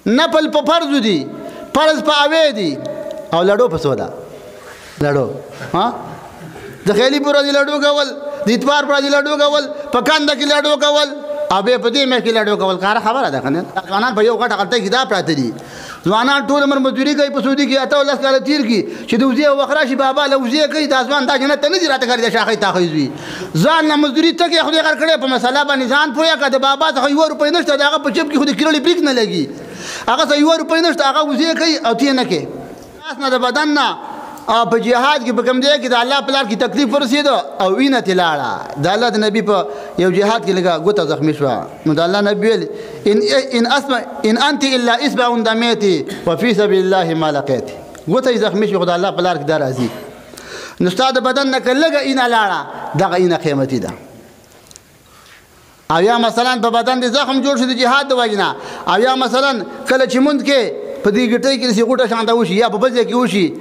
نفل په فرض دي، فرض په اوې دي، او لړو په سودا لړو ها د خیلی پر ورځې لډو کول، د اتوار پر ورځې لډو کول، په کنده کې لډو کول، او بیا په دې میاشت کې لډو کول کار خبره ده کنه. ځوانان په یو غټه غلطۍ کې دا پراته دي. ځوانان ټول عمر مزدوري کوي په سعودي کې، اته ولس کاله تیر کی چې د وزې او وخت راشي بابا له وزې کوي، دا ځوان دا جنت ته نه ځي راته ګرځي شاخې تاخیز وي. ځان نه مزدوري ته کې خدای غر کړی په مسله باندې ځان پوهه کړه. د بابا څخه یو روپۍ نشته، هغه په جیب کې خو د کیلوړي بریک نه لګي، هغه څه یو روپۍ نشته، هغه وزې کوي او تی نه کوي. لاس نه د بدن نه او په جهاد کې په کوم ځای کې د الله په لار کې تکلیف ورسېده او وینه ترې لاړه. د الله د نبي په یو جهاد کې لږه ګوته زخمي شوه، نو د الله نبي ویل ان انت الا اصبع دمیتي وفي سبیل الله ما لقیتي. ګوته یې زخمي شوه، خو د الله په لار کې دا راځي. نو ستا د بدن نه که لږه اینه لاړه، دغه اینه قیمتي ده. او یا مثلا په بدن د زخم جوړ شي د جهاد د وجې نه، او یا مثلا کله چې مونځ کې په دې ګټۍ کې داسې غوټه شانته وشي، یا په بل ځای کې وشي،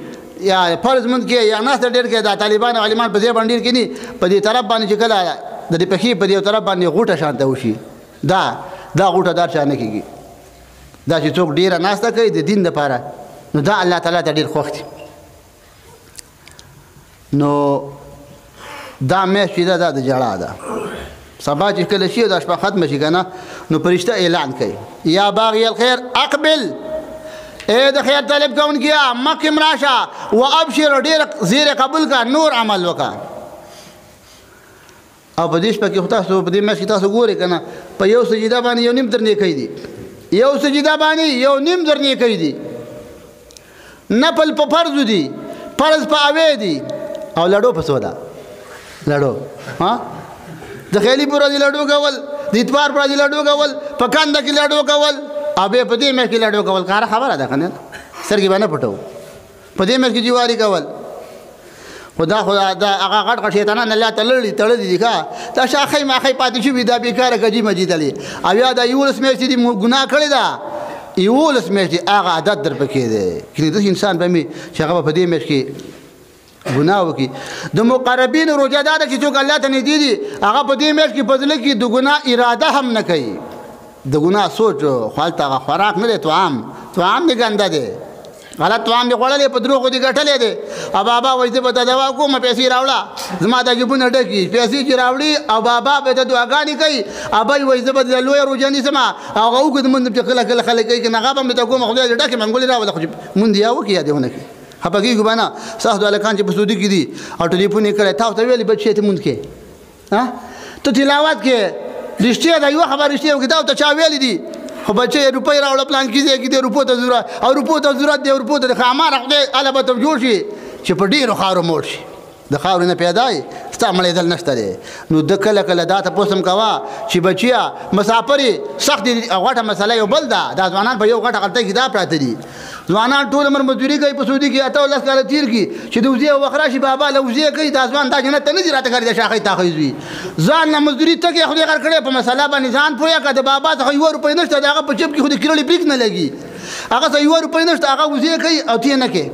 یا فرض مند کې یا ناس ډېر کې دا طالبان او عالمان په ځای باندې کې ني په دې طرف باندې چې کله د دې پخې په دې طرف باندې غوټه شانته وشي، دا غوټه دار شانه کېږي. دا چې څوک ډېره ناسته کوي د دین لپاره، نو دا الله تعالی ته ډېر خوښ دي. نو دا میاشت چې دا د جړا ده، سبا چې کله شي دا شپه ختمه شي که نه، نو فرشته اعلان کوي یا باغی الخیر اقبل، اے د خیر طلب کون کیا مکم راشا و ابشر، ډیر زیر قبول کا نور عمل وکا. او په دې شپه کې خو تاسو په دې میاشت کې تاسو ګورئ که نه، په یو سجده باندې یو نیم درنې کوي دي، یو سجده باندې یو نیم درنې کوي دي. نفل په فرض دي، فرض په اوې دي، او لړو په سودا لړو ها د خیلی پر ورځې لډو کول، د اتوار پر ورځې لډو کول، په کنده کې لډو کول، او بیا په دې میاشت کې لډو کول کار خبره ده کنه. سترګې به نه پټوو، په دې میاشت کې جواري کول. خدا دا هغه غټ غټ شیطانان الله تعالی تړلي دي ښه، دا شاخۍ ماخۍ پاتې شوي، دا بېکاره کجي مجي تلي. او یا دا 11 میاشتې دي ګناه کړې ده، 11 میاشتې هغه عادت در پکې دی. کله داسې انسان به مې چې هغه په دې میاشت کې ګناه وکړي. د مقربین روژه دا ده چې څوک الله ته نږدې دي، هغه په دې میاشت کې په زړه کې د ګناه اراده هم نه کوي، د ګناه سوچ خو هلته هغه خوراک نه دی، طعام دې ګنده دی، غلط طعام دې خوړلی، په دروغو دې ګټلی دی. او بابا وایي زه به ته دوا کوم، پیسې راوړه، زما دا جیبونه ډکي، پیسې چې راوړي او بابا به ته دعاګانې کوي. ابۍ وایي زه به د لویه روژه نیسم، هغه اوږد مونځ چې کله کله خلک کوي، که نه هغه به مې ته کوم خدای دې ډکې منګولې راوله، خو چې مونځ یا وکړي یا دې ونه کړي. خفه کېږو به نه. ستاسو د هلکان چې په سعودي کې دي او ټلیفون یې کړی، تاسو ته ویلي بچې ته مونځ کې ته تلاوت کې رښتیا ده، یوه خبره رښتیا وکړي، تاسو ته چا ویلي دي؟ خو بچې روپۍ راوړه پلان کې ځای کې دی، روپو ته ضرورت او روپو ته ضرورت دی، روپو ته د ښاماره خدای هله به ته جوړ شي چې په ډېرو خاورو موړ شي، د خاورې نه پیدا یې ستا مړېدل نشته دی. نو د کله کله دا تپوس هم کوه چې بچیه مسافر یې سخت دي، غټه مسله یو بل ده. دا ځوانان په یو غټه غلطۍ کې دا پراته دي. ځوانان ټول عمر مزدوري کوي په سعودي کې، اته ولس کاله تیر کی چې د وزې او وخت راشي بابا له وزې کوي، دا ځوان دا جنت ته نه ځي راته ګرځي شاخې تاخیز وي. ځان نه مزدوري ته کې خدای غر کړی په مسله باندې ځان پوهه کړه. د بابا څخه یو روپۍ نشته، هغه په جیب کې خو د کیلوړي بریک نه لګي، هغه څه یو روپۍ نشته، هغه وزې کوي او تی نه کوي.